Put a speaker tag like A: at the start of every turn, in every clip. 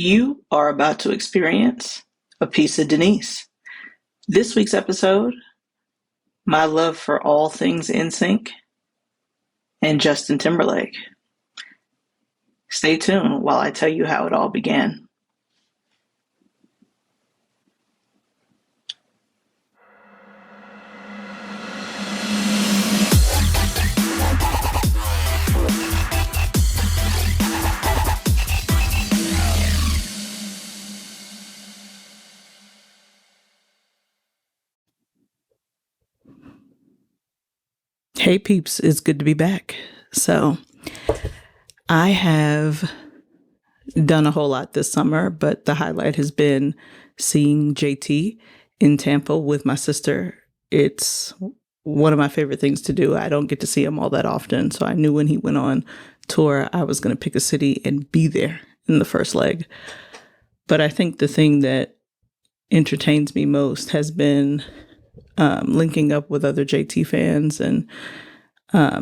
A: You are about to experience a piece of Denise. This week's episode, my love for all things NSYNC and Justin Timberlake. Stay tuned while I tell you how it all began. Hey peeps, it's good to be back. So I have done a whole lot this summer, but the highlight has been seeing JT in Tampa with my sister. It's one of my favorite things to do. I don't get to see him all that often, so I knew when he went on tour, I was going to pick a city and be there in the first leg. But I think the thing that entertains me most has been linking up with other JT fans and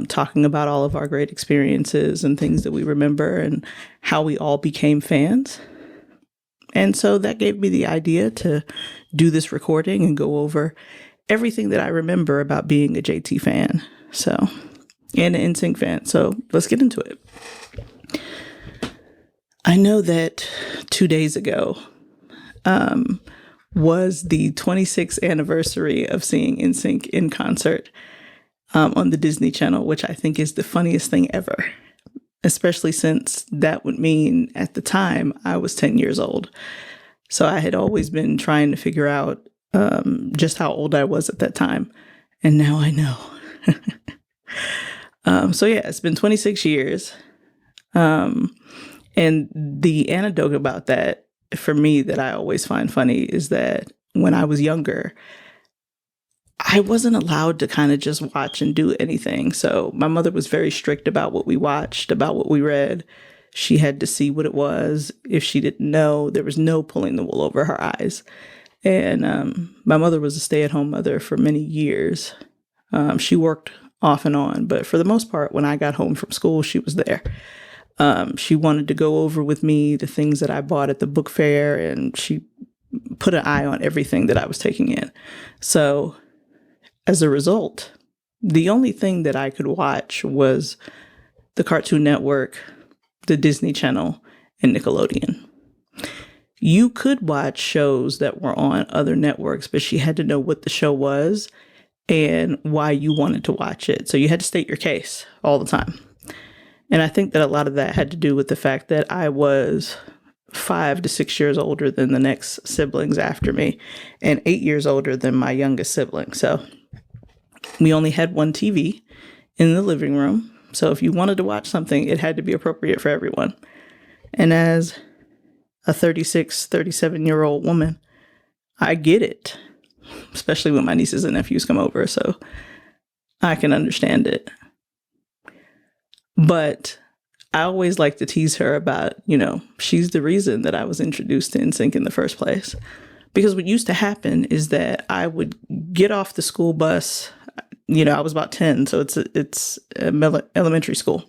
A: talking about all of our great experiences and things that we remember and how we all became fans. And so that gave me the idea to do this recording and go over everything that I remember about being a JT fan. And an NSYNC fan. So let's get into it. I know that 2 days ago was the 26th anniversary of seeing NSYNC in concert on the Disney Channel, which I think is the funniest thing ever, especially since that would mean at the time I was 10 years old. So I had always been trying to figure out just how old I was at that time. And now I know. It's been 26 years. And the anecdote about that for me that I always find funny is that when I was younger, I wasn't allowed to kind of just watch and do anything. So my mother was very strict about what we watched, about what we read. She had to see what it was. If she didn't know, there was no pulling the wool over her eyes. And my mother was a stay-at-home mother for many years. She worked off and on, but for the most part, when I got home from school, she was there. She wanted to go over with me the things that I bought at the book fair, and she put an eye on everything that I was taking in. So as a result, the only thing that I could watch was the Cartoon Network, the Disney Channel, and Nickelodeon. You could watch shows that were on other networks, but she had to know what the show was and why you wanted to watch it. So you had to state your case all the time. And I think that a lot of that had to do with the fact that I was 5 to 6 years older than the next siblings after me and 8 years older than my youngest sibling. So we only had one TV in the living room. So if you wanted to watch something, it had to be appropriate for everyone. And as a 36, 37-year-old woman, I get it, especially when my nieces and nephews come over. So I can understand it. But I always like to tease her about, she's the reason that I was introduced to NSYNC in the first place. Because what used to happen is that I would get off the school bus, I was about 10, so it's elementary school.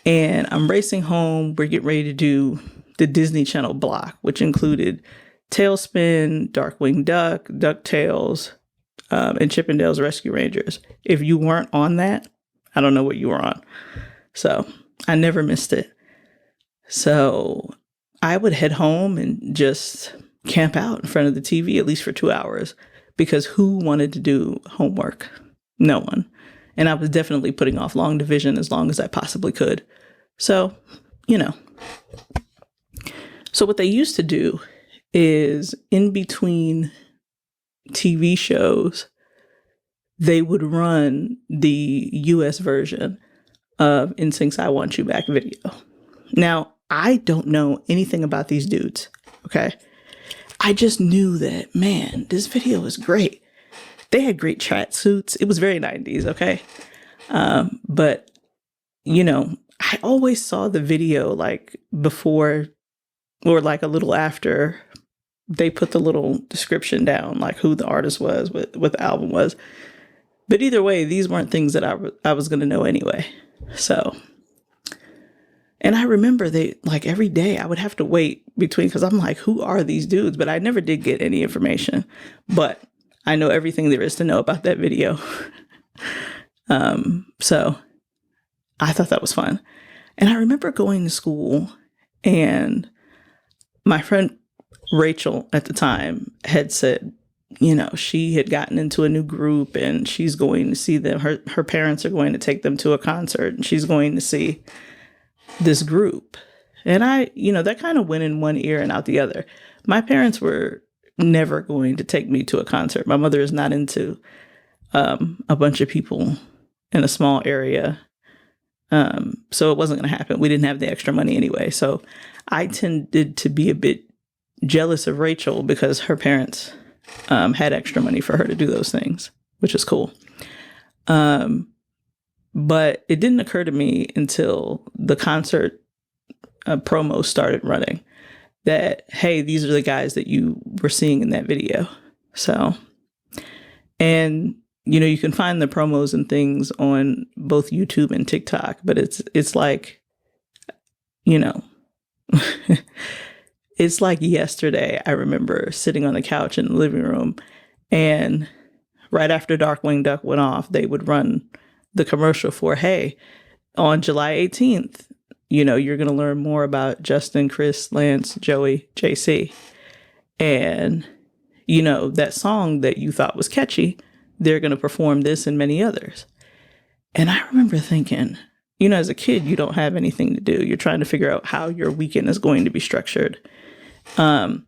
A: And I'm racing home. We're getting ready to do the Disney Channel block, which included Tailspin, Darkwing Duck, DuckTales, and Chip 'n Dale's Rescue Rangers. If you weren't on that, I don't know what you were on. So I never missed it. So I would head home and just camp out in front of the TV at least for 2 hours, because who wanted to do homework? No one. And I was definitely putting off long division as long as I possibly could. So, So what they used to do is in between TV shows, they would run the US version of NSYNC's I Want You Back video. Now, I don't know anything about these dudes, okay? I just knew that, man, this video is great. They had great track suits. It was very 90s, okay? But, I always saw the video like before or like a little after they put the little description down, like who the artist was, what the album was. But either way, these weren't things that I was going to know anyway. So And I remember they, like, every day I would have to wait between, because I'm like, who are these dudes? But I never did get any information. But I know everything there is to know about that video. So I thought that was fun. And I remember going to school, and my friend Rachel at the time had said, you know, she had gotten into a new group and she's going to see them. Her parents are going to take them to a concert, and she's going to see this group. And I, you know, that kind of went in one ear and out the other. My parents were never going to take me to a concert. My mother is not into a bunch of people in a small area. So it wasn't going to happen. We didn't have the extra money anyway. So I tended to be a bit jealous of Rachel because her parents had extra money for her to do those things, which is cool. But it didn't occur to me until the concert promo started running that, hey, these are the guys that you were seeing in that video. So, and you know, you can find the promos and things on both YouTube and TikTok, but it's like, you know, it's like yesterday. I remember sitting on the couch in the living room, and right after Darkwing Duck went off, they would run the commercial for, hey, on July 18th, you know, you're going to learn more about Justin, Chris, Lance, Joey, JC. And, you know, that song that you thought was catchy, they're going to perform this and many others. And I remember thinking, you know, as a kid, you don't have anything to do. You're trying to figure out how your weekend is going to be structured, where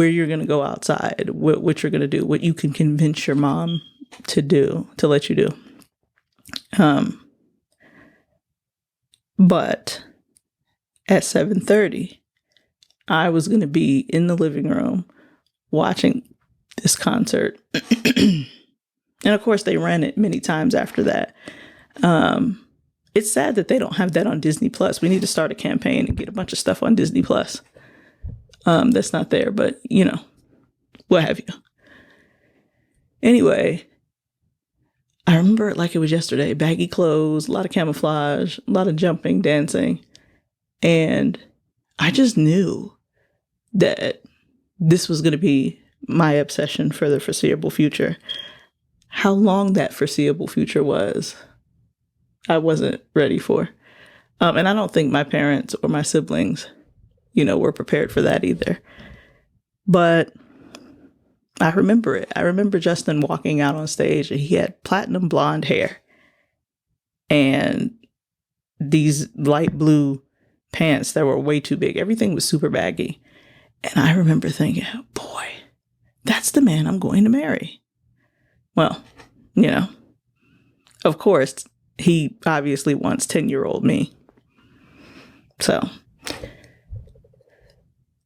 A: you're going to go outside, what you're going to do, what you can convince your mom to do, to let you do. But at 7:30, I was going to be in the living room watching this concert. And of course, they ran it many times after that. It's sad that they don't have that on Disney Plus. We need to start a campaign and get a bunch of stuff on Disney Plus. That's not there, but you know, what have you. Anyway, I remember it like it was yesterday. Baggy clothes, a lot of camouflage, a lot of jumping, dancing. And I just knew that this was going to be my obsession for the foreseeable future. How long that foreseeable future was, I wasn't ready for. And I don't think my parents or my siblings, you know, were prepared for that either. But I remember it. I remember Justin walking out on stage, and he had platinum blonde hair and these light blue pants that were way too big. Everything was super baggy. And I remember thinking, boy, that's the man I'm going to marry. Well, you know, of course, he obviously wants 10-year-old me. So,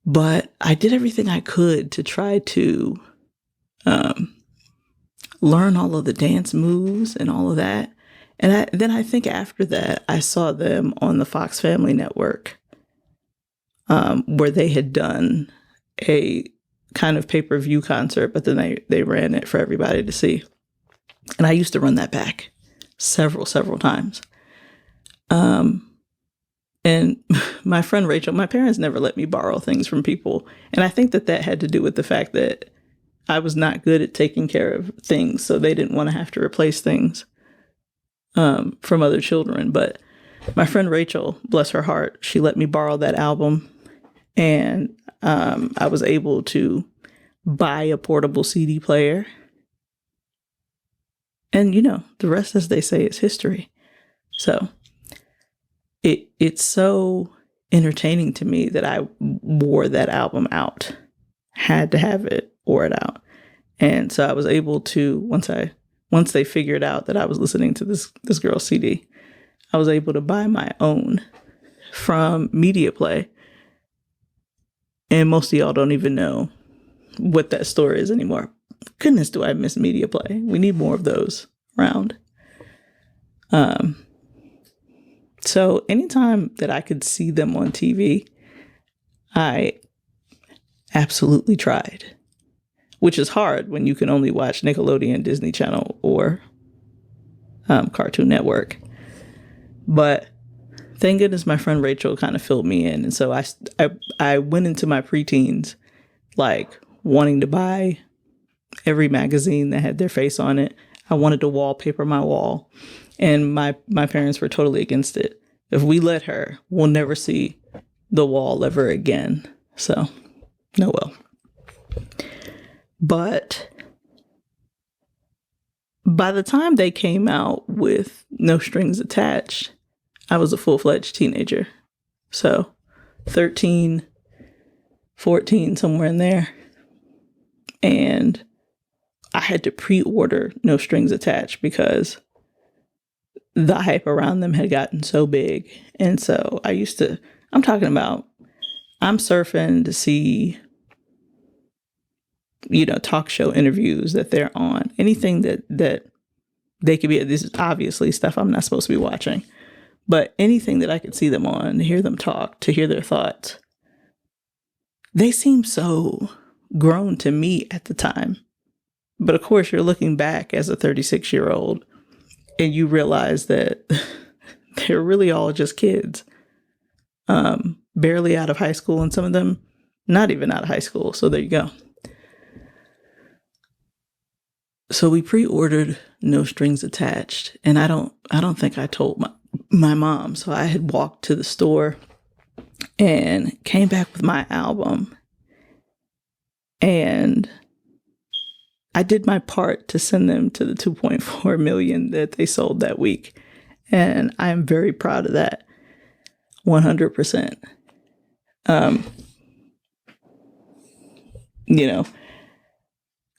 A: but I did everything I could to try to learn all of the dance moves and all of that. And then I think after that, I saw them on the Fox Family Network, where they had done a kind of pay-per-view concert, but then they ran it for everybody to see. And I used to run that back several times. And my friend Rachel, my parents never let me borrow things from people. And I think that had to do with the fact that I was not good at taking care of things. So they didn't want to have to replace things from other children. But my friend Rachel, bless her heart, she let me borrow that album. And I was able to buy a portable CD player. And, you know, the rest, as they say, is history. So it's so entertaining to me that I wore that album out, had to have it, wore it out. And so I was able to, once they figured out that I was listening to this girl's CD, I was able to buy my own from Media Play. And most of y'all don't even know what that store is anymore. Goodness, do I miss Media Play. We need more of those around. So anytime that I could see them on TV, I absolutely tried, which is hard when you can only watch Nickelodeon, Disney Channel, or Cartoon Network. But thank goodness my friend Rachel kind of filled me in. And so I went into my preteens like wanting to buy every magazine that had their face on it. I wanted to wallpaper my wall. And my parents were totally against it. If we let her, we'll never see the wall ever again. So, no well. But by the time they came out with No Strings Attached, I was a full-fledged teenager. So 13, 14, somewhere in there. And I had to pre-order No Strings Attached because the hype around them had gotten so big. And so I'm talking about, I'm surfing to see, talk show interviews that they're on. Anything that they could be, this is obviously stuff I'm not supposed to be watching, but anything that I could see them on, to hear them talk, to hear their thoughts. They seem so grown to me at the time. But of course, you're looking back as a 36-year-old and you realize that they're really all just kids, barely out of high school, and some of them not even out of high school. So there you go. So we pre-ordered No Strings Attached, and I don't think I told my mom. So I had walked to the store and came back with my album, and I did my part to send them to the 2.4 million that they sold that week. And I am very proud of that. 100%.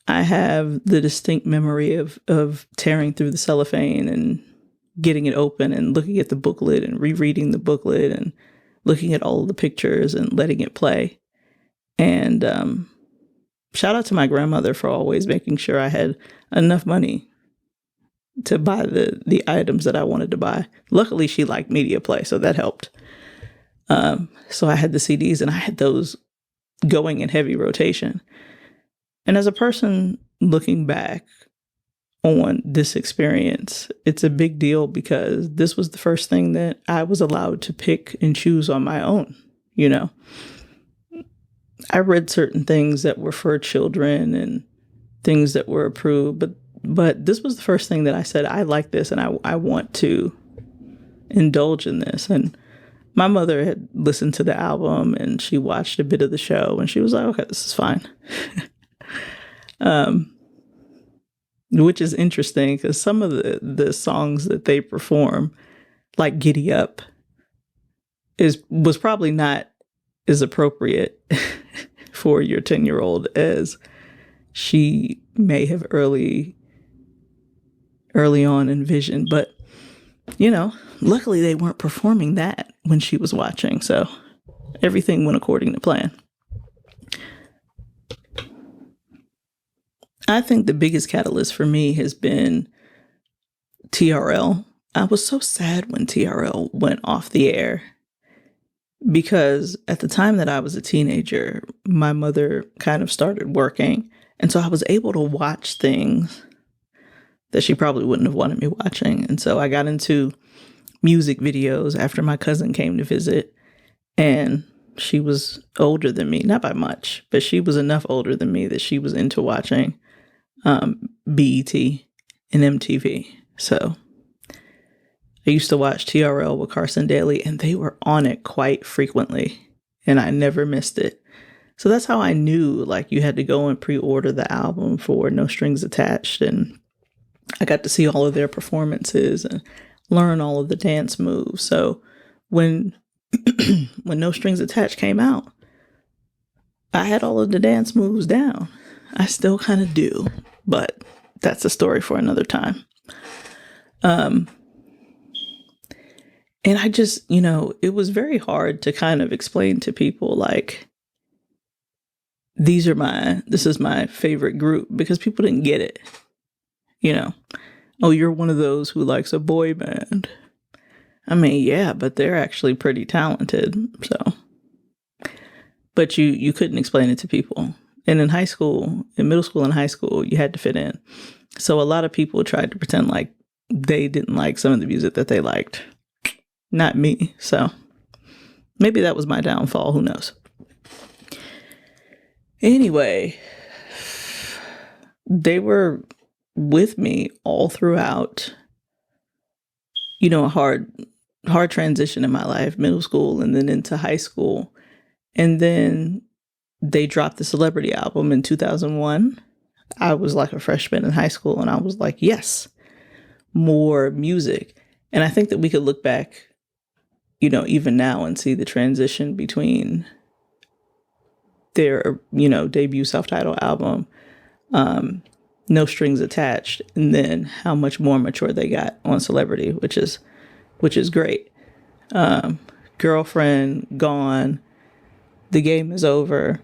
A: I have the distinct memory of tearing through the cellophane and getting it open and looking at the booklet and rereading the booklet and looking at all of the pictures and letting it play. And shout out to my grandmother for always making sure I had enough money to buy the items that I wanted to buy. Luckily, she liked media play, so that helped. So I had the CDs, and I had those going in heavy rotation. And as a person looking back on this experience, it's a big deal because this was the first thing that I was allowed to pick and choose on my own, I read certain things that were for children and things that were approved, but this was the first thing that I said, I like this and I want to indulge in this. And my mother had listened to the album and she watched a bit of the show and she was like, okay, this is fine. Which is interesting because some of the songs that they perform, like Giddy Up, was probably not as appropriate for your 10-year-old as she may have early on envisioned. But, luckily they weren't performing that when she was watching. So everything went according to plan. I think the biggest catalyst for me has been TRL. I was so sad when TRL went off the air because at the time that I was a teenager, my mother kind of started working. And so I was able to watch things that she probably wouldn't have wanted me watching. And so I got into music videos after my cousin came to visit. And she was older than me, not by much, but she was enough older than me that she was into watching BET and MTV. So I used to watch TRL with Carson Daly, and they were on it quite frequently, and I never missed it. So that's how I knew, you had to go and pre-order the album for No Strings Attached, and I got to see all of their performances and learn all of the dance moves. So when No Strings Attached came out, I had all of the dance moves down. I still kind of do, but that's a story for another time. And I just, it was very hard to kind of explain to people this is my favorite group because people didn't get it. Oh, you're one of those who likes a boy band. I mean, yeah, but they're actually pretty talented. So, but you couldn't explain it to people. And in middle school and high school, you had to fit in. So a lot of people tried to pretend like they didn't like some of the music that they liked. not me. So maybe that was my downfall. Who knows? Anyway, they were with me all throughout, a hard transition in my life, middle school and then into high school. And then they dropped the Celebrity album in 2001. I was like a freshman in high school and I was like, yes, more music. And I think that we could look back, even now and see the transition between their, debut self-titled album, No Strings Attached, and then how much more mature they got on Celebrity, which is great. Girlfriend, Gone, The Game Is Over.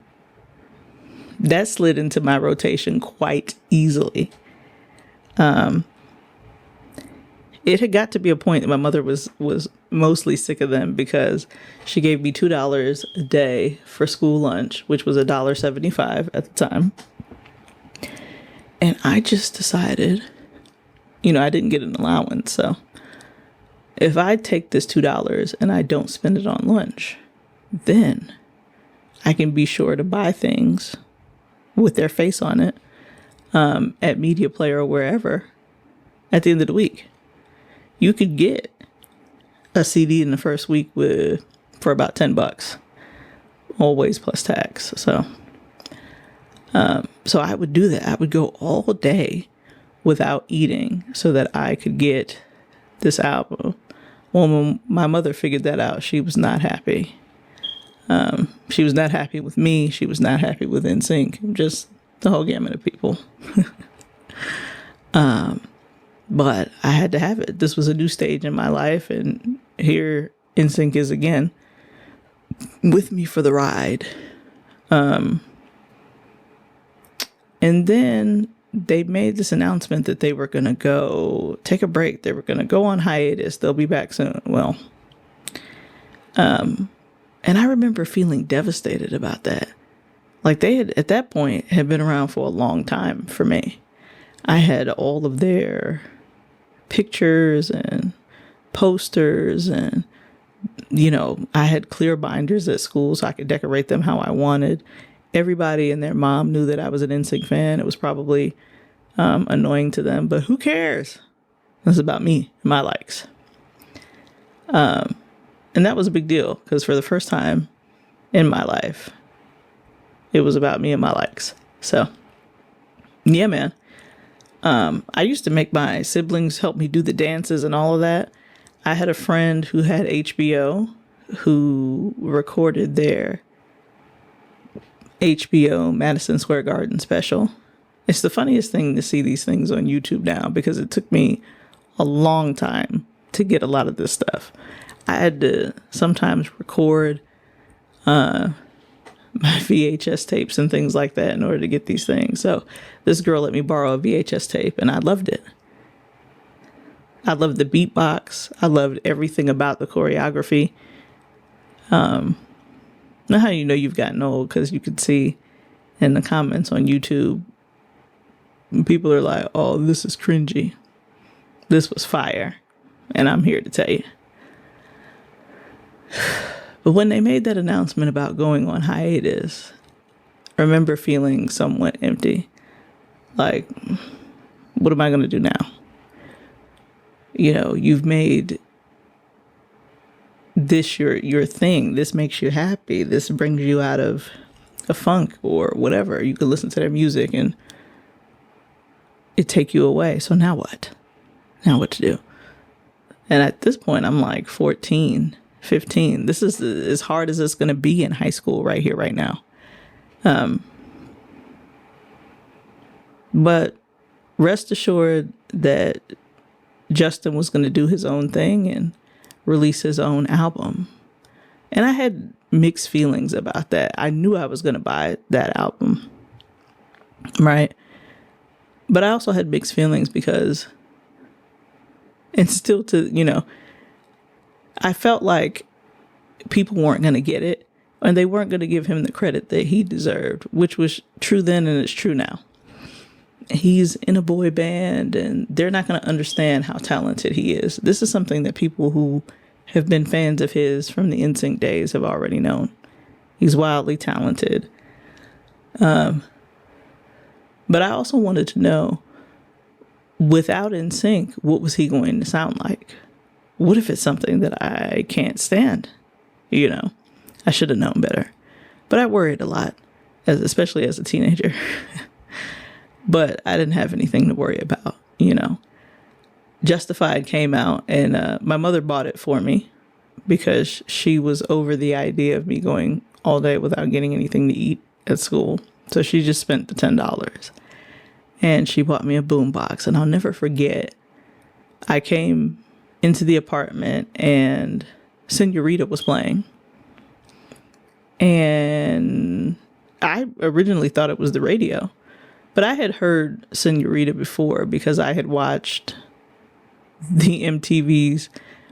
A: That slid into my rotation quite easily. It had got to be a point that my mother was mostly sick of them because she gave me $2 a day for school lunch, which was $1.75 at the time. And I just decided, I didn't get an allowance. So if I take this $2 and I don't spend it on lunch, then I can be sure to buy things with their face on it at Media Player or wherever at the end of the week. You could get a CD in the first week for about $10, always plus tax. So I would do that. I would go all day without eating so that I could get this album. Well, when my mother figured that out, she was not happy. She was not happy with me. She was not happy with NSYNC. Just the whole gamut of people. But I had to have it. This was a new stage in my life, and here NSYNC is again with me for the ride. And then they made this announcement that they were going to go take a break. They were going to go on hiatus. They'll be back soon. Well, and I remember feeling devastated about that. Like they had, at that point, had been around for a long time for me. I had all of their pictures and posters and, I had clear binders at school so I could decorate them how I wanted. Everybody and their mom knew that I was an NSYNC fan. It was probably annoying to them, but who cares? It's about me and my likes. And that was a big deal because for the first time in my life, it was about me and my likes. So, yeah, man. I used to make my siblings help me do the dances and all of that. I had a friend who had HBO who recorded their HBO Madison Square Garden special. It's the funniest thing to see these things on YouTube now because it took me a long time to get a lot of this stuff. I had to sometimes record my VHS tapes and things like that in order to get these things. So this girl let me borrow a VHS tape and I loved it. I loved the beatbox. I loved everything about the choreography. Now how you know you've gotten old, because you could see in the comments on YouTube, people are like, oh, this is cringy. This was fire. And I'm here to tell you. But when they made that announcement about going on hiatus, I remember feeling somewhat empty. Like, what am I going to do now? You've made this your thing. This makes you happy. This brings you out of a funk or whatever. You could listen to their music and it take you away. So now what? Now what to do? And at this point, I'm like 14, 15. This is as hard as it's going to be in high school right here, right now. But rest assured that Justin was going to do his own thing and release his own album. And I had mixed feelings about that. I knew I was going to buy that album, right? But I also had mixed feelings because, and still I felt like people weren't going to get it and they weren't going to give him the credit that he deserved, which was true then and it's true now. He's in a boy band and they're not going to understand how talented he is. This is something that people who have been fans of his from the NSYNC days have already known. He's wildly talented. But I also wanted to know, without NSYNC, what was he going to sound like? What if it's something that I can't stand? You know, I should have known better. But I worried a lot, especially as a teenager. But I didn't have anything to worry about, you know. Justified came out, and my mother bought it for me because she was over the idea of me going all day without getting anything to eat at school. So she just spent the $10. And she bought me a boombox. And I'll never forget, I came into the apartment and Senorita was playing. And I originally thought it was the radio. But I had heard Senorita before because I had watched the MTV's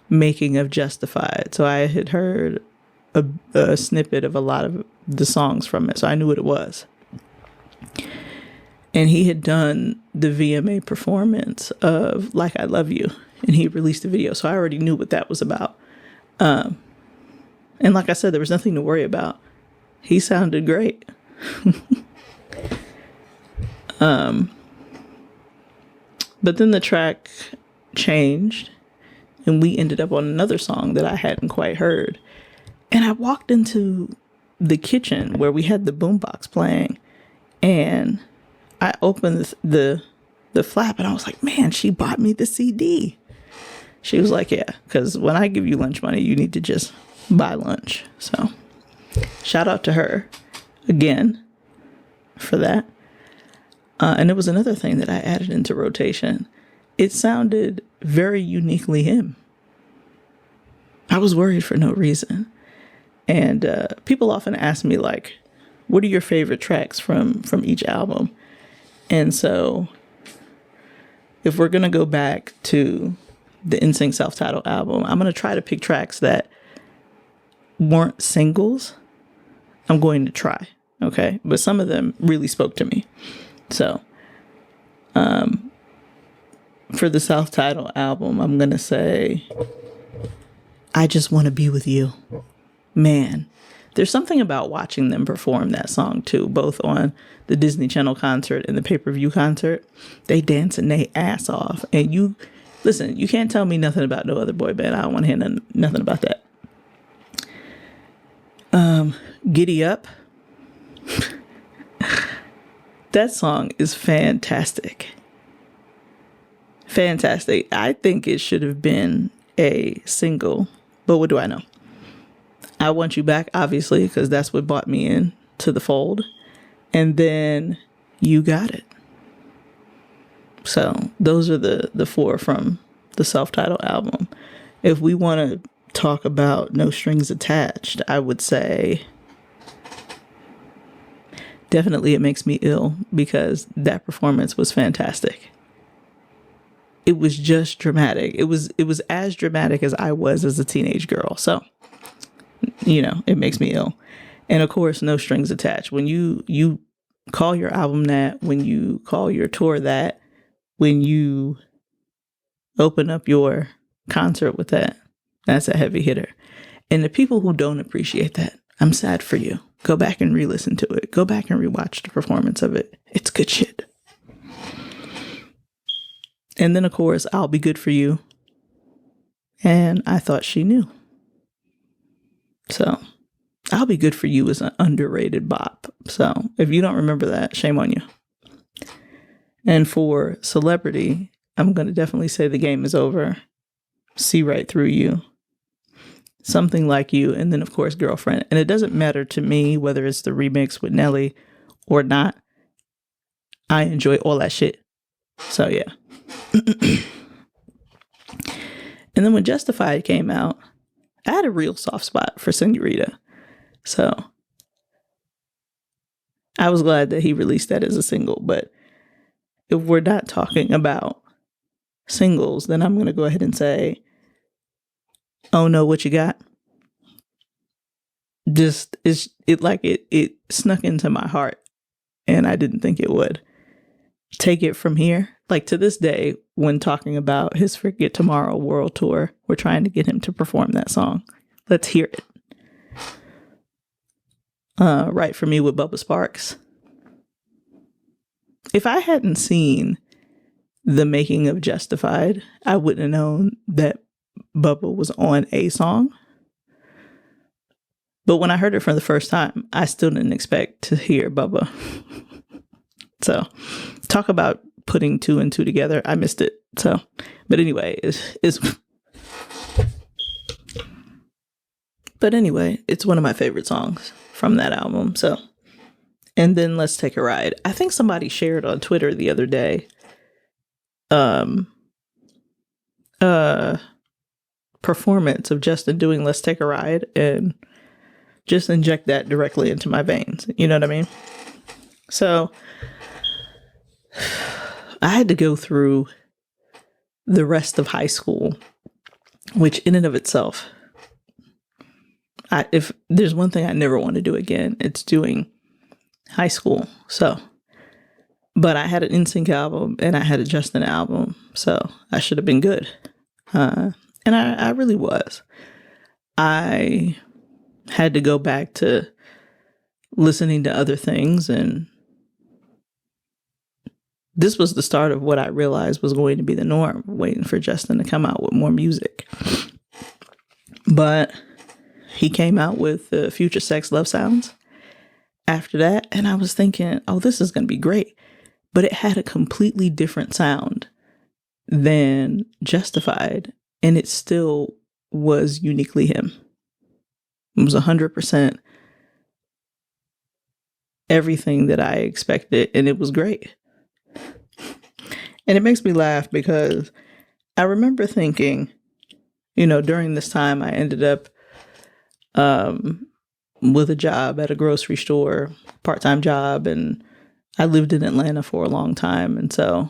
A: making of Justified. So I had heard a snippet of a lot of the songs from it. So I knew what it was. And he had done the VMA performance of Like I Love You. And he released the video. So I already knew what that was about. And like I said, there was nothing to worry about. He sounded great. But then the track changed. And we ended up on another song that I hadn't quite heard. And I walked into the kitchen where we had the boombox playing. And I opened the flap and I was like, man, she bought me the CD. She was like, yeah, because when I give you lunch money, you need to just buy lunch. So shout out to her again for that. And there was another thing that I added into rotation. It sounded very uniquely him. I was worried for no reason. And people often ask me, like, what are your favorite tracks from each album? And so if we're going to go back to the NSYNC self-titled album, I'm going to try to pick tracks that weren't singles. I'm going to try, okay? But some of them really spoke to me. So for the self-titled album, I'm going to say, I Just Want to Be With You. Man, there's something about watching them perform that song too, both on the Disney Channel concert and the pay-per-view concert. They dance and they ass off. And you, listen, you can't tell me nothing about no other boy band. I don't want to hear nothing about that. Giddy Up. That song is fantastic. Fantastic. I think it should have been a single, but what do I know? I Want You Back, obviously, because that's what brought me in to the fold. And then You Got It. So those are the four from the self-titled album. If we want to talk about No Strings Attached, I would say definitely It Makes Me Ill, because that performance was fantastic. It was just dramatic. It was as dramatic as I was as a teenage girl. So, you know, it makes me ill. And of course, No Strings Attached. When you call your album that, when you call your tour that, when you open up your concert with that, that's a heavy hitter. And the people who don't appreciate that, I'm sad for you. Go back and re-listen to it. Go back and rewatch the performance of it. It's good shit. And then, of course, I'll Be Good For You. And I Thought She Knew. So, I'll Be Good For You is an underrated bop. So, if you don't remember that, shame on you. And for celebrity, I'm going to definitely say The Game Is Over. See Right Through You. Something Like You. And then, of course, Girlfriend. And it doesn't matter to me whether it's the remix with Nelly or not. I enjoy all that shit. So, yeah. And then when Justified came out, I had a real soft spot for Senorita. So I was glad that he released that as a single. But if we're not talking about singles, then I'm going to go ahead and say, Oh No, What You Got? Just, it snuck into my heart, and I didn't think it would. take it from here. Like to this day, when talking about his Forget Tomorrow World Tour, we're trying to get him to perform that song. Let's hear it. Right for Me with Bubba Sparks. If I hadn't seen the making of Justified, I wouldn't have known that Bubba was on a song. But when I heard it for the first time, I still didn't expect to hear Bubba. So, talk about putting two and two together. I missed it. So, but anyway, it's one of my favorite songs from that album. So, and then Let's Take a Ride. I think somebody shared on Twitter the other day performance of Justin doing Let's Take a Ride, and just inject that directly into my veins. You know what I mean? So I had to go through the rest of high school, which in and of itself, if there's one thing I never want to do again, it's doing high school. So, but I had an NSYNC album and I had a Justin album, so I should have been good. And I really was. I had to go back to listening to other things, and this was the start of what I realized was going to be the norm, waiting for Justin to come out with more music. But he came out with Future Sex Love Sounds after that, and I was thinking, oh, this is going to be great. But it had a completely different sound than Justified, and it still was uniquely him. It was 100% everything that I expected, and it was great. And it makes me laugh because I remember thinking, during this time I ended up with a job at a grocery store, part-time job, and I lived in Atlanta for a long time, and so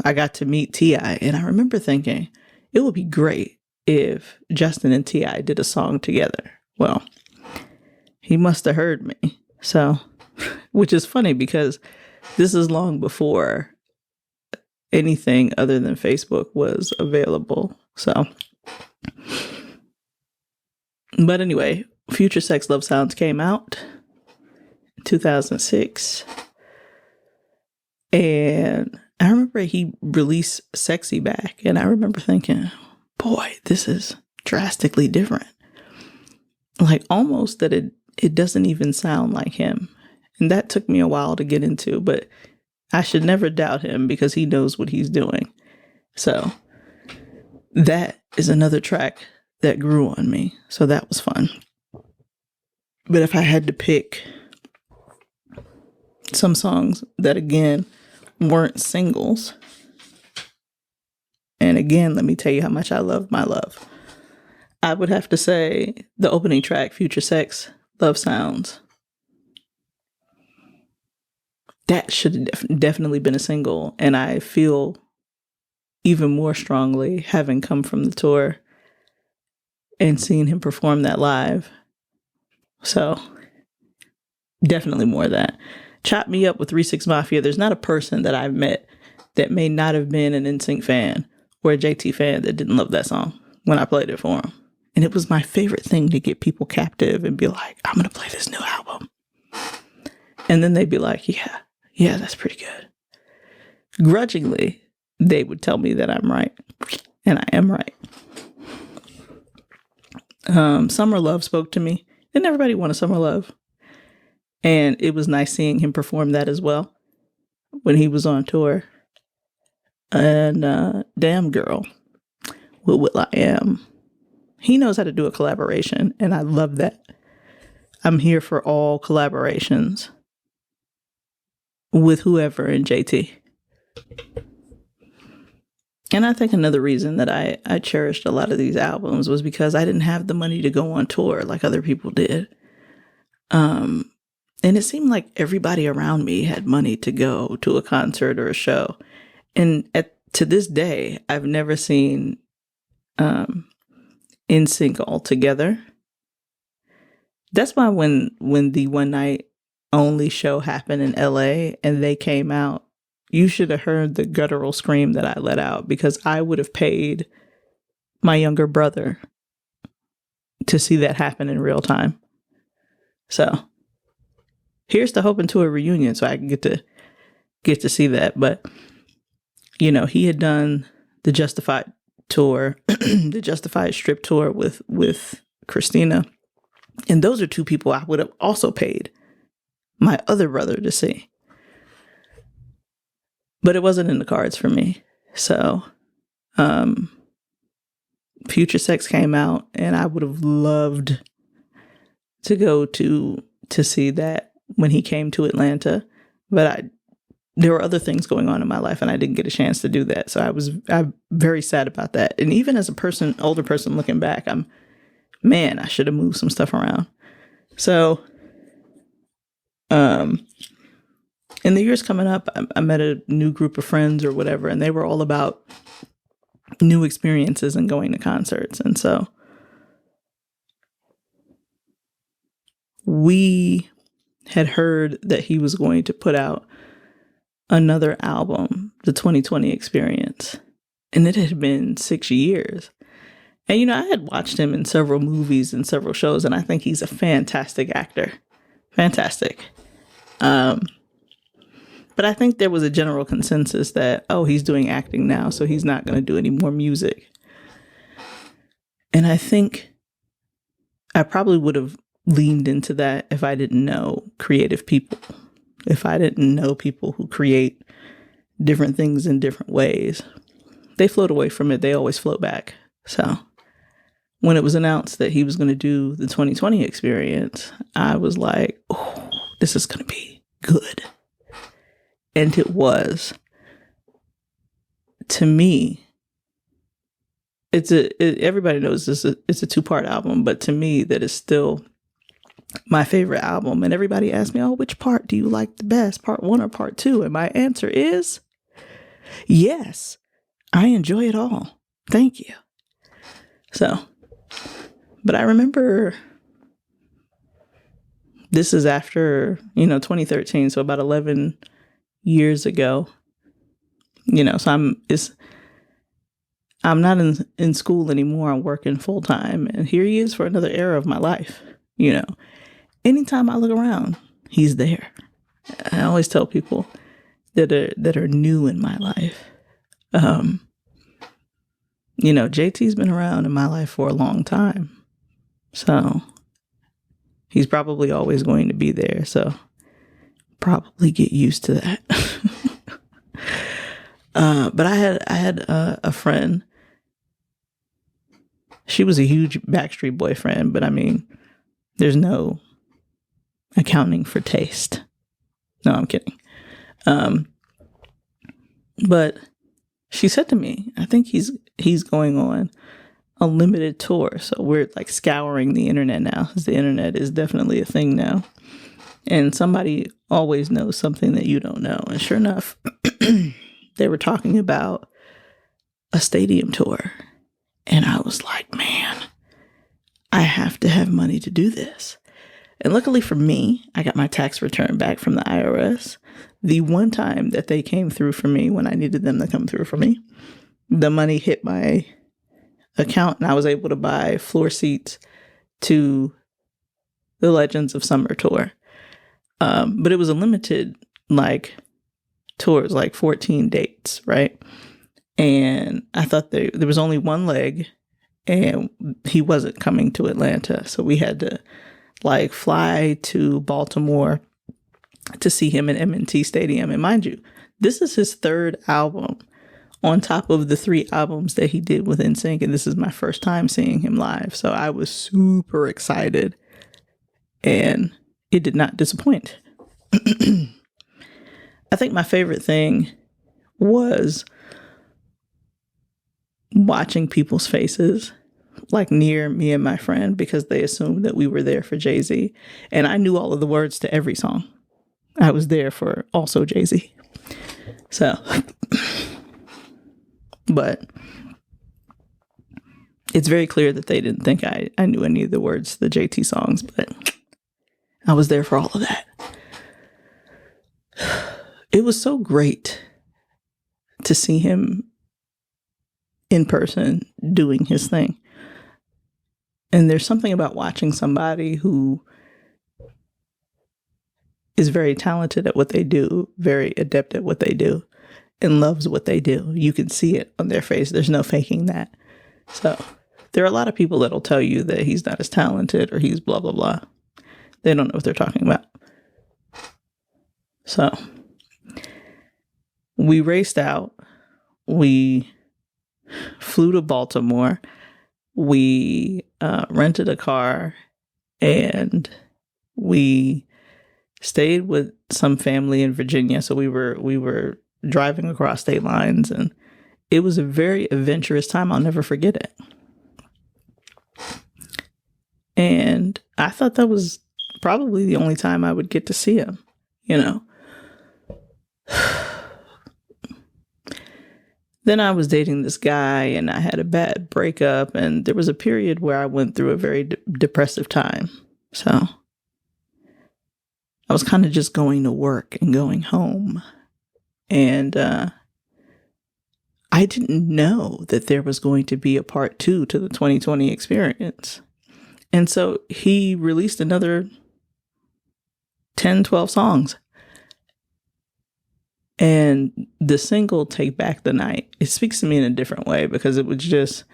A: I got to meet T.I., and I remember thinking it would be great if Justin and T.I. did a song together. Well, he must have heard me. So, which is funny because this is long before anything other than Facebook was available. So, but anyway, Future Sex Love Sounds came out in 2006. And I remember he released Sexy Back. And I remember thinking, boy, this is drastically different. Like almost that it doesn't even sound like him. And that took me a while to get into, but I should never doubt him because he knows what he's doing. So that is another track that grew on me. So that was fun. But if I had to pick some songs that again weren't singles, and again, let me tell you how much I love my love, I would have to say the opening track, Future Sex Love Sounds. That should have definitely been a single. And I feel even more strongly, having come from the tour and seen him perform that live. So definitely more of that. Chop Me Up with 3 6 Mafia. There's not a person that I've met that may not have been an NSYNC fan or a JT fan that didn't love that song when I played it for him. And it was my favorite thing to get people captive and be like, I'm going to play this new album. And then they'd be like, yeah, that's pretty good. Grudgingly, they would tell me that I'm right. And I am right. Summer Love spoke to me. Didn't everybody want a Summer Love? And it was nice seeing him perform that as well when he was on tour. And Damn Girl with will.i.am. He knows how to do a collaboration, and I love that. I'm here for all collaborations with whoever in JT. And I think another reason that I cherished a lot of these albums was because I didn't have the money to go on tour like other people did. And it seemed like everybody around me had money to go to a concert or a show. And to this day, I've never seen NSYNC all together. That's why when the one night only show happened in LA and they came out you should have heard the guttural scream that I let out, because I would have paid my younger brother to see that happen in real time. So here's to hoping to a reunion so I can get to see that. But, you know, he had done the Justified tour, the Justified strip tour with Christina. And those are two people I would have also paid my other brother to see. But it wasn't in the cards for me. So, Future Sex came out, and I would have loved to go to see that when he came to Atlanta. But there were other things going on in my life, and I didn't get a chance to do that. So I'm very sad about that. And even as a older person looking back, I should have moved some stuff around. So, in the years coming up, I met a new group of friends or whatever, and they were all about new experiences and going to concerts. And so we had heard that he was going to put out another album, The 2020 Experience. And it had been 6 years. And, you know, I had watched him in several movies and several shows, and I think he's a fantastic actor. Fantastic. But I think there was a general consensus that, he's doing acting now, so he's not going to do any more music. And I think I probably would have leaned into that if I didn't know creative people, if I didn't know people who create different things in different ways. They float away from it. They always float back. So when it was announced that he was going to do the 2020 Experience, I was like, oh, this is going to be good. And it was. To me, everybody knows it's a 2-part album, but to me, that is still my favorite album. And everybody asks me, which part do you like the best, part 1 or part 2? And my answer is yes, I enjoy it all. Thank you. So, but I remember this is after, 2013, so about 11 years ago, so I'm not in school anymore. I'm working full time, and here he is for another era of my life. Anytime I look around, he's there. I always tell people that are new in my life, JT's been around in my life for a long time, so he's probably always going to be there. So probably get used to that. But I had a friend. She was a huge Backstreet Boy friend, but I mean, there's no accounting for taste. No, I'm kidding. But she said to me, I think he's going on a limited tour. So we're like scouring the internet now, because the internet is definitely a thing now. And somebody always knows something that you don't know. And sure enough, they were talking about a stadium tour. And I was like, man, I have to have money to do this. And luckily for me, I got my tax return back from the IRS. The one time that they came through for me when I needed them to come through for me, the money hit my account and I was able to buy floor seats to the Legends of Summer tour. But it was a limited, tours, 14 dates, right? And I thought there was only one leg, and he wasn't coming to Atlanta. So we had to, fly to Baltimore to see him at M&T Stadium. And mind you, this is his 3rd album on top of the 3 albums that he did with NSYNC. And this is my first time seeing him live. So I was super excited, and it did not disappoint. I think my favorite thing was watching people's faces, near me and my friend, because they assumed that we were there for Jay-Z. And I knew all of the words to every song. I was there for also Jay-Z. So, but it's very clear that they didn't think I knew any of the words to the JT songs, but I was there for all of that. It was so great to see him in person doing his thing. And there's something about watching somebody who is very talented at what they do, very adept at what they do, and loves what they do. You can see it on their face. There's no faking that. So there are a lot of people that'll tell you that he's not as talented or he's blah, blah, blah. They don't know what they're talking about. So we raced out. We flew to Baltimore. We rented a car, and we stayed with some family in Virginia. So we were driving across state lines, and it was a very adventurous time. I'll never forget it. And I thought that was probably the only time I would get to see him, you know. Then I was dating this guy, and I had a bad breakup, and there was a period where I went through a very depressive time. So I was kind of just going to work and going home. And I didn't know that there was going to be a part 2 to the 2020 experience. And so he released another 10, 12 songs. And the single, Take Back the Night, it speaks to me in a different way, because it was just,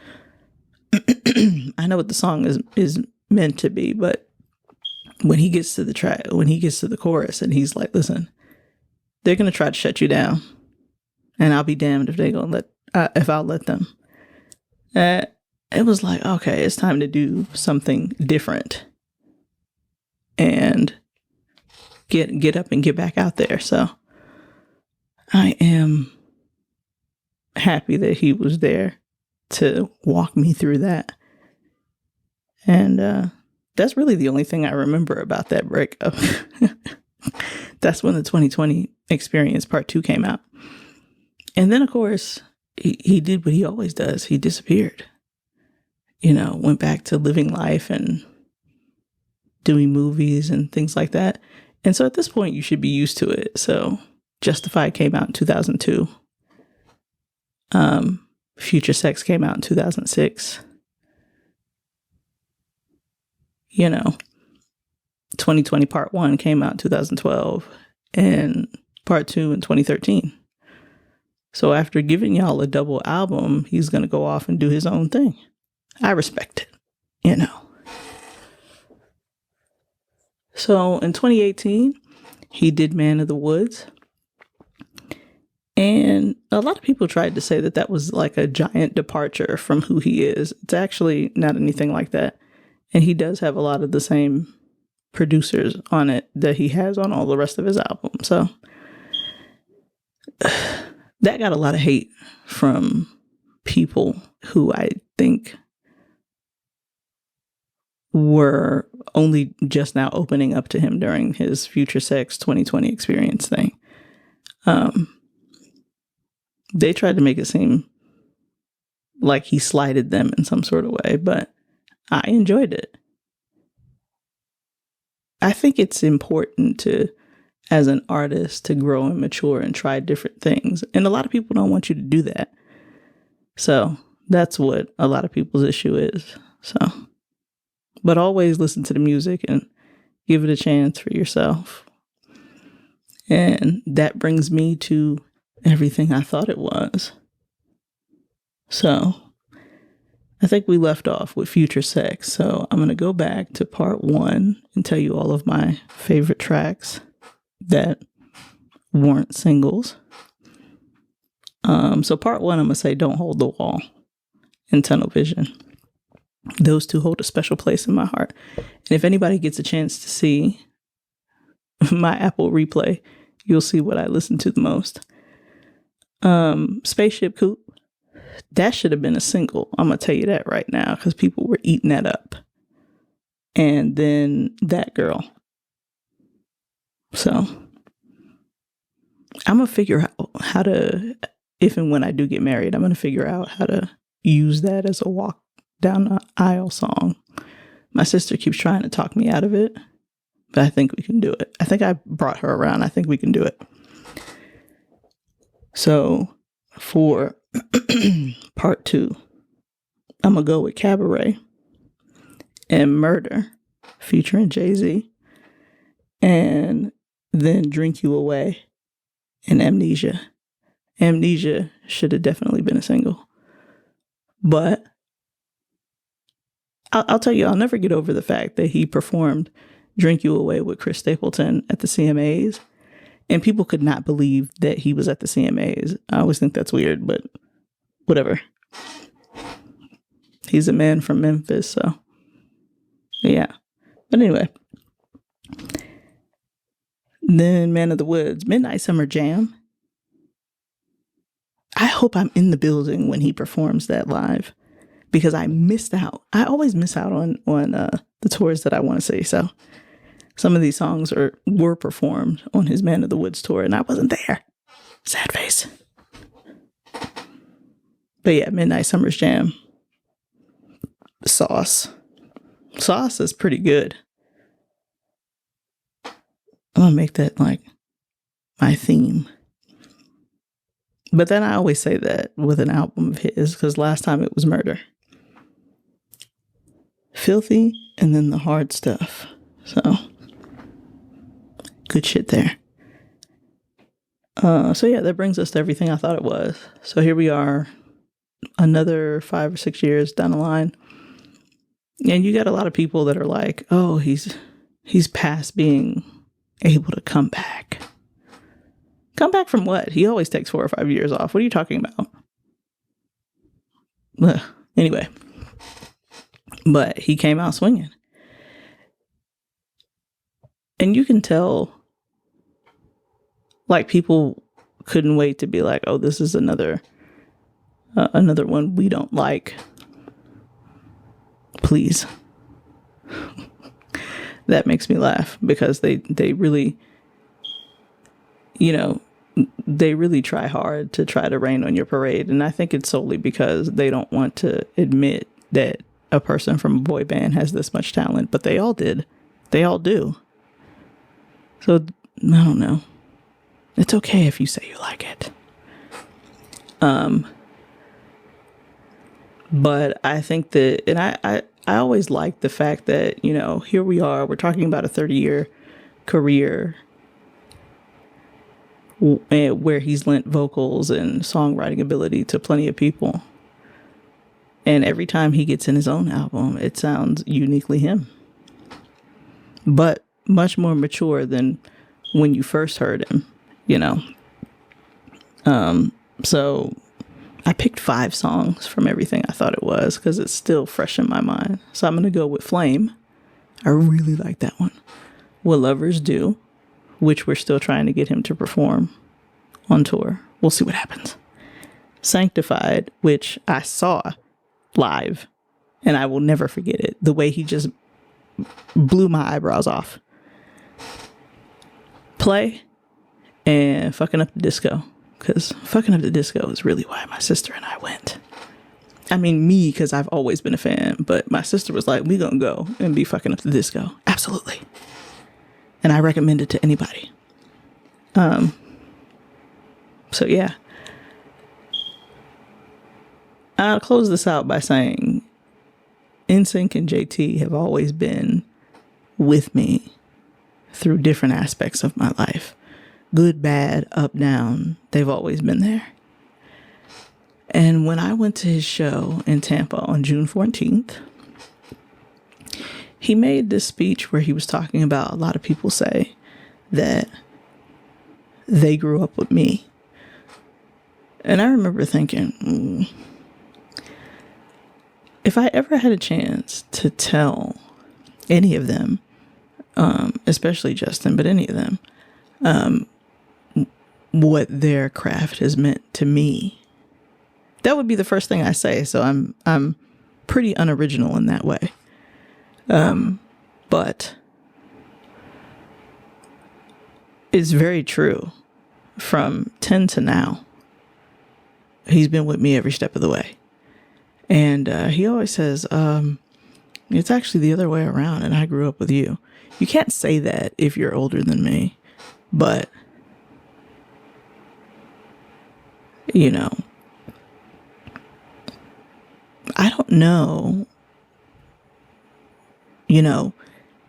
A: I know what the song is meant to be, but when he gets to the track, when he gets to the chorus and he's like, listen, they're going to try to shut you down, and I'll be damned if if I'll let them. It was like, okay, it's time to do something different and get up and get back out there. So I am happy that he was there to walk me through that. And that's really the only thing I remember about that breakup. That's when the 2020 experience part 2 came out. And then, of course, he did what he always does. He disappeared. You know, went back to living life and doing movies and things like that. And so at this point, you should be used to it. So Justified came out in 2002. Future Sex came out in 2006. You know, 2020 Part 1 came out in 2012 and Part 2 in 2013. So after giving y'all a double album, he's going to go off and do his own thing. I respect it, you know. So in 2018, he did Man of the Woods. And a lot of people tried to say that that was like a giant departure from who he is. It's actually not anything like that. And he does have a lot of the same producers on it that he has on all the rest of his albums. So that got a lot of hate from people who I think were only just now opening up to him during his Future Sex 2020 experience thing. They tried to make it seem like he slighted them in some sort of way, but I enjoyed it. I think it's important to, as an artist, to grow and mature and try different things. And a lot of people don't want you to do that. So that's what a lot of people's issue is. So, but always listen to the music and give it a chance for yourself. And that brings me to everything I thought it was. So I think we left off with Future Sex. So I'm going to go back to part 1 and tell you all of my favorite tracks that weren't singles. So part 1, I'm going to say Don't Hold the Wall and Tunnel Vision. Those two hold a special place in my heart. And if anybody gets a chance to see my Apple replay, you'll see what I listen to the most. Spaceship Coupe, that should have been a single. I'm going to tell you that right now, because people were eating that up. And then That Girl. So I'm going to figure out how to, if and when I do get married, I'm going to figure out how to use that as a walk down the aisle song. My sister keeps trying to talk me out of it, but I think we can do it. I think I brought her around. I think we can do it. So For part 2, I'm going to go with Cabaret and Murder featuring Jay-Z, and then Drink You Away and Amnesia. Amnesia should have definitely been a single. But I'll tell you, I'll never get over the fact that he performed Drink You Away with Chris Stapleton at the CMAs, and people could not believe that he was at the CMAs. I always think that's weird, but whatever. He's a man from Memphis, so yeah. But anyway, then Man of the Woods, Midnight Summer Jam. I hope I'm in the building when he performs that live, because I missed out. I always miss out on the tours that I want to see. So some of these songs were performed on his Man of the Woods tour, and I wasn't there. Sad face. But yeah, Midnight Summer's Jam. Sauce. Sauce is pretty good. I'm going to make that like my theme. But then I always say that with an album of his, because last time it was Murder. Filthy, and then the hard stuff. So, good shit there. So yeah, that brings us to everything I thought it was. So here we are, another 5 or 6 years down the line. And you got a lot of people that are like, oh, he's past being able to come back. Come back from what? He always takes 4 or 5 years off. What are you talking about? Ugh. Anyway. But he came out swinging. And you can tell, like, people couldn't wait to be like, oh, this is another one we don't like. Please. That makes me laugh, because they really, they really try hard to try to rain on your parade. And I think it's solely because they don't want to admit that a person from a boy band has this much talent, but they all did. They all do. So, I don't know. It's okay if you say you like it. But I think that, and I always like the fact that, here we are, we're talking about a 30-year career where he's lent vocals and songwriting ability to plenty of people. And every time he gets in his own album, it sounds uniquely him. But much more mature than when you first heard him, So I picked 5 songs from everything I thought it was, because it's still fresh in my mind. So I'm going to go with Flame. I really like that one. What Lovers Do, which we're still trying to get him to perform on tour. We'll see what happens. Sanctified, which I saw live, and I will never forget it. The way he just blew my eyebrows off. Play, and Fucking Up the Disco. Because Fucking Up the Disco is really why my sister and I went. I mean, me, because I've always been a fan, but my sister was like, we gonna go and be Fucking Up the Disco. Absolutely. And I recommend it to anybody. So yeah. I'll close this out by saying NSYNC and JT have always been with me through different aspects of my life. Good, bad, up, down. They've always been there. And when I went to his show in Tampa on June 14th, he made this speech where he was talking about, a lot of people say that they grew up with me. And I remember thinking, if I ever had a chance to tell any of them, especially Justin, but any of them, what their craft has meant to me, that would be the first thing I say. So I'm pretty unoriginal in that way. But it's very true. From 10 to now, he's been with me every step of the way. And he always says, it's actually the other way around, and I grew up with you. You can't say that if you're older than me, but You know, I don't know, you know,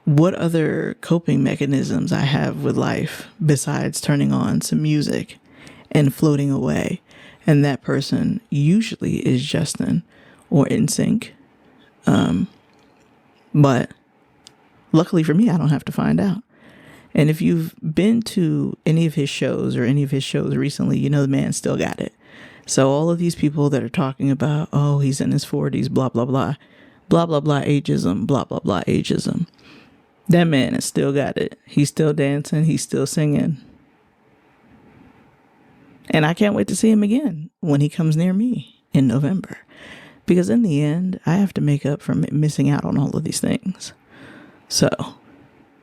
A: what other coping mechanisms I have with life besides turning on some music and floating away. And that person usually is Justin or NSYNC. But luckily for me, I don't have to find out. And if you've been to any of his shows or any of his shows recently, you know the man still got it. So all of these people that are talking about, oh, he's in his 40s, blah, blah, blah, blah, blah, blah, ageism, blah, blah, blah, ageism. That man has still got it. He's still dancing. He's still singing. And I can't wait to see him again when he comes near me in November. Because in the end, I have to make up for missing out on all of these things. So,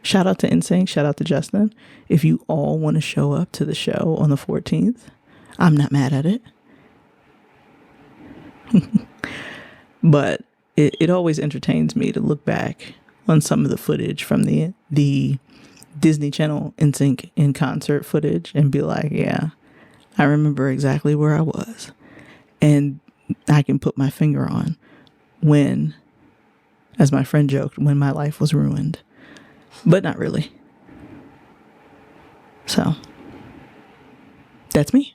A: shout out to NSYNC, shout out to Justin. If you all want to show up to the show on the 14th, I'm not mad at it. But it always entertains me to look back on some of the footage from the Disney Channel NSYNC in concert footage and be like, yeah, I remember exactly where I was. And I can put my finger on when, as my friend joked, when my life was ruined. But not really. So, that's me.